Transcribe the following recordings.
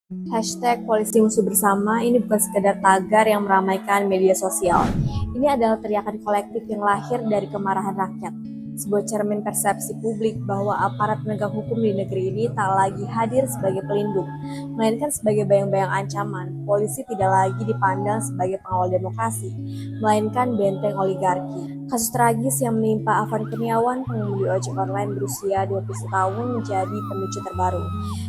Hashtag polisi musuh bersama ini bukan sekedar tagar yang meramaikan media sosial. Ini adalah teriakan kolektif yang lahir dari kemarahan rakyat. Sebuah cermin persepsi publik bahwa aparat penegak hukum di negeri ini tak lagi hadir sebagai pelindung, melainkan sebagai bayang-bayang ancaman. Polisi tidak lagi dipandang sebagai pengawal demokrasi, melainkan benteng oligarki. Kasus tragis yang menimpa Afan Kurniawan, pengemudi ojek online berusia 21 tahun menjadi pemicu terbaru.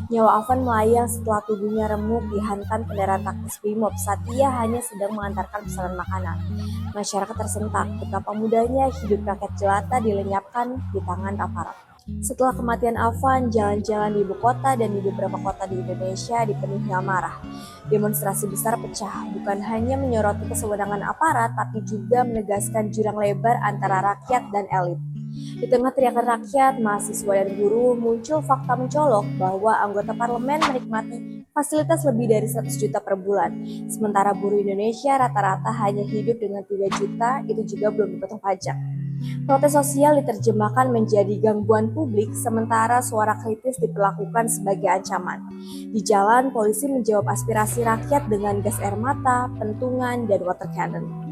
Nyawa Afan melayang setelah tubuhnya remuk dihantam kendaraan taktis Brimob saat ia hanya sedang mengantarkan pesanan makanan. Masyarakat tersentak betapa mudahnya hidup rakyat jelata dilenyapkan di tangan aparat. Setelah kematian Afan, jalan-jalan di ibu kota dan di beberapa kota di Indonesia dipenuhi amarah. Demonstrasi besar pecah, bukan hanya menyoroti kesewenangan aparat, tapi juga menegaskan jurang lebar antara rakyat dan elit. Di tengah teriakan rakyat, mahasiswa dan buruh, muncul fakta mencolok bahwa anggota parlemen menikmati fasilitas lebih dari 100 juta per bulan. Sementara buruh Indonesia rata-rata hanya hidup dengan 3 juta, itu juga belum dipotong pajak. Protes sosial diterjemahkan menjadi gangguan publik, sementara suara kritis diperlakukan sebagai ancaman. Di jalan, polisi menjawab aspirasi rakyat dengan gas air mata, pentungan, dan water cannon.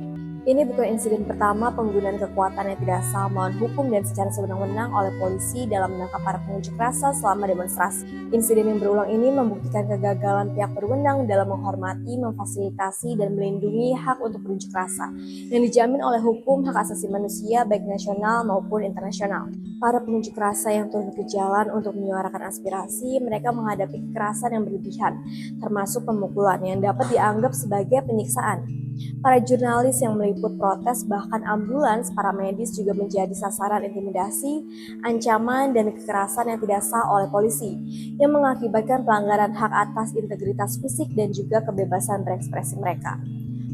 Ini bukan insiden pertama penggunaan kekuatan yang tidak sah melawan hukum dan secara sewenang-wenang oleh polisi dalam menangkap para pengunjuk rasa selama demonstrasi. Insiden yang berulang ini membuktikan kegagalan pihak berwenang dalam menghormati, memfasilitasi, dan melindungi hak untuk berunjuk rasa yang dijamin oleh hukum hak asasi manusia baik nasional maupun internasional. Para pengunjuk rasa yang turun ke jalan untuk menyuarakan aspirasi, mereka menghadapi kekerasan yang berlebihan, termasuk pemukulan yang dapat dianggap sebagai penyiksaan. Para jurnalis yang meliput protes, bahkan ambulans, para medis juga menjadi sasaran intimidasi, ancaman, dan kekerasan yang tidak sah oleh polisi, yang mengakibatkan pelanggaran hak atas integritas fisik dan juga kebebasan berekspresi mereka.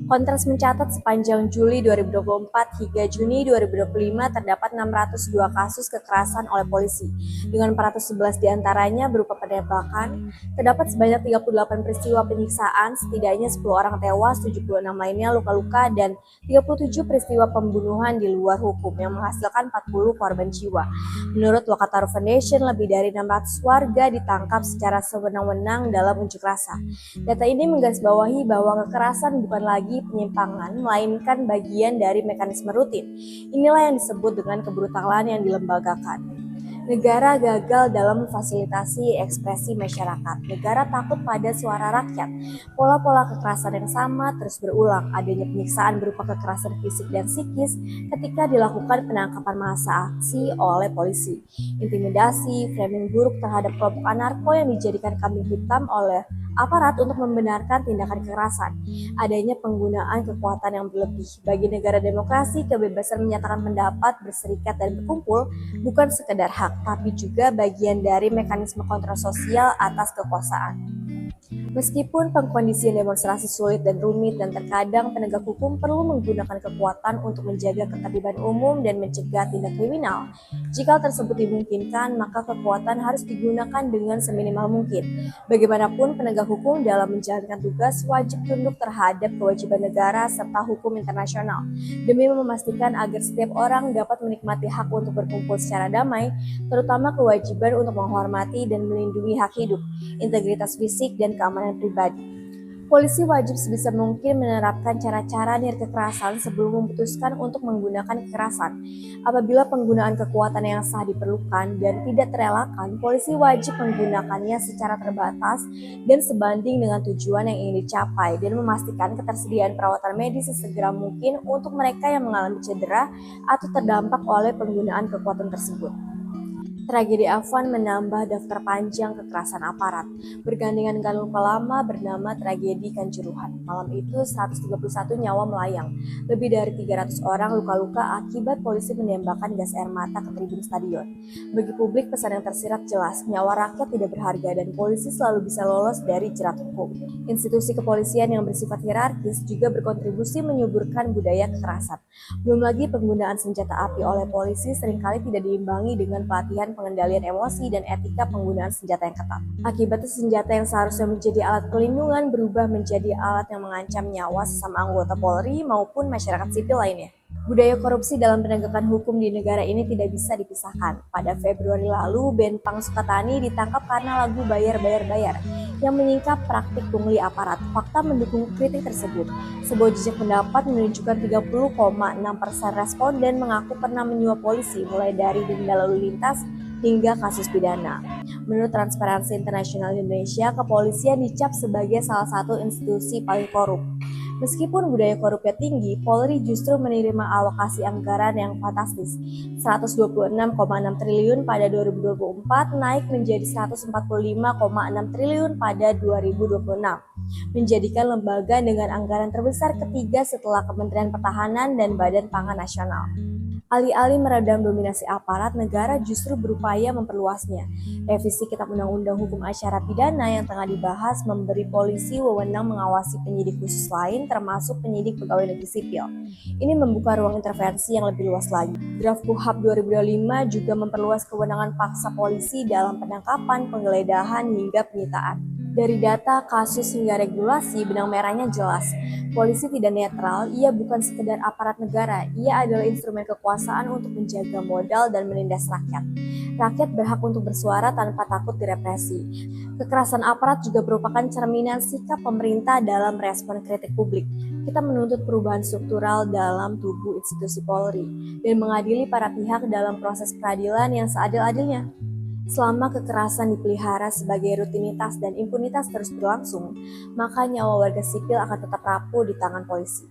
Kontras mencatat sepanjang Juli 2024 hingga Juni 2025 terdapat 602 kasus kekerasan oleh polisi, dengan 411 diantaranya berupa penembakan. Terdapat sebanyak 38 peristiwa penyiksaan, setidaknya 10 orang tewas, 76 lainnya luka-luka, dan 37 peristiwa pembunuhan di luar hukum yang menghasilkan 40 korban jiwa. Menurut Lokataru Foundation, lebih dari 600 warga ditangkap secara sewenang-wenang dalam unjuk rasa. Data ini menggarisbawahi bahwa kekerasan bukan lagi penyimpangan, melainkan bagian dari mekanisme rutin. Inilah yang disebut dengan kebrutalan yang dilembagakan. Negara gagal dalam memfasilitasi ekspresi masyarakat. Negara takut pada suara rakyat. Pola-pola kekerasan yang sama terus berulang. Adanya penyiksaan berupa kekerasan fisik dan psikis ketika dilakukan penangkapan massa aksi oleh polisi. Intimidasi, framing buruk terhadap kelompok anarko yang dijadikan kambing hitam oleh aparat untuk membenarkan tindakan kekerasan. Adanya penggunaan kekuatan yang berlebih. Bagi negara demokrasi, kebebasan menyatakan pendapat, berserikat, dan berkumpul bukan sekedar hak, tapi juga bagian dari mekanisme kontrol sosial atas kekuasaan. Meskipun pengkondisian demonstrasi sulit dan rumit dan terkadang penegak hukum perlu menggunakan kekuatan untuk menjaga ketertiban umum dan mencegah tindak kriminal, jika tersebut dimungkinkan, maka kekuatan harus digunakan dengan seminimal mungkin. Bagaimanapun, penegak hukum dalam menjalankan tugas wajib tunduk terhadap kewajiban negara serta hukum internasional, demi memastikan agar setiap orang dapat menikmati hak untuk berkumpul secara damai, terutama kewajiban untuk menghormati dan melindungi hak hidup, integritas fisik, dan keamanan pribadi. Polisi wajib sebisa mungkin menerapkan cara-cara nirkekerasan sebelum memutuskan untuk menggunakan kekerasan. Apabila penggunaan kekuatan yang sah diperlukan dan tidak terelakkan, polisi wajib menggunakannya secara terbatas dan sebanding dengan tujuan yang ingin dicapai, dan memastikan ketersediaan perawatan medis sesegera mungkin untuk mereka yang mengalami cedera atau terdampak oleh penggunaan kekuatan tersebut. Tragedi Afan menambah daftar panjang kekerasan aparat. Bergandengan dengan luka lama bernama tragedi Kanjuruhan. Malam itu 131 nyawa melayang. Lebih dari 300 orang luka-luka akibat polisi menembakkan gas air mata ke tribun stadion. Bagi publik, pesan yang tersirat jelas, nyawa rakyat tidak berharga dan polisi selalu bisa lolos dari jerat hukum. Institusi kepolisian yang bersifat hierarkis juga berkontribusi menyuburkan budaya kekerasan. Belum lagi penggunaan senjata api oleh polisi seringkali tidak diimbangi dengan pelatihan pengendalian emosi dan etika penggunaan senjata yang ketat. Akibatnya senjata yang seharusnya menjadi alat pelindungan berubah menjadi alat yang mengancam nyawa sesama anggota Polri maupun masyarakat sipil lainnya. Budaya korupsi dalam penegakan hukum di negara ini tidak bisa dipisahkan. Pada Februari lalu, Band Pang Sukatani ditangkap karena lagu Bayar Bayar Bayar yang menyingkap praktik pungli aparat. Fakta mendukung kritik tersebut. Sebuah jejak pendapat menunjukkan 30,6% responden mengaku pernah menyuap polisi, mulai dari denda lalu lintas hingga kasus pidana. Menurut Transparansi Internasional Indonesia, kepolisian dicap sebagai salah satu institusi paling korup. Meskipun budaya korupnya tinggi, Polri justru menerima alokasi anggaran yang fantastis. 126,6 triliun pada 2024 naik menjadi 145,6 triliun pada 2026, menjadikan lembaga dengan anggaran terbesar ketiga setelah Kementerian Pertahanan dan Badan Pangan Nasional. Alih-alih meredam dominasi aparat, negara justru berupaya memperluasnya. Revisi Kitab Undang-Undang Hukum Acara Pidana yang tengah dibahas memberi polisi wewenang mengawasi penyidik khusus lain, termasuk penyidik pegawai negeri sipil. Ini membuka ruang intervensi yang lebih luas lagi. Draft KUHP 2025 juga memperluas kewenangan paksa polisi dalam penangkapan, penggeledahan, hingga penyitaan. Dari data, kasus, hingga regulasi, benang merahnya jelas. Polisi tidak netral, ia bukan sekedar aparat negara, ia adalah instrumen kekuasaan untuk menjaga modal dan menindas rakyat. Rakyat berhak untuk bersuara tanpa takut direpresi. Kekerasan aparat juga merupakan cerminan sikap pemerintah dalam merespon kritik publik. Kita menuntut perubahan struktural dalam tubuh institusi Polri dan mengadili para pihak dalam proses peradilan yang seadil-adilnya. Selama kekerasan dipelihara sebagai rutinitas dan impunitas terus berlangsung, maka nyawa warga sipil akan tetap rapuh di tangan polisi.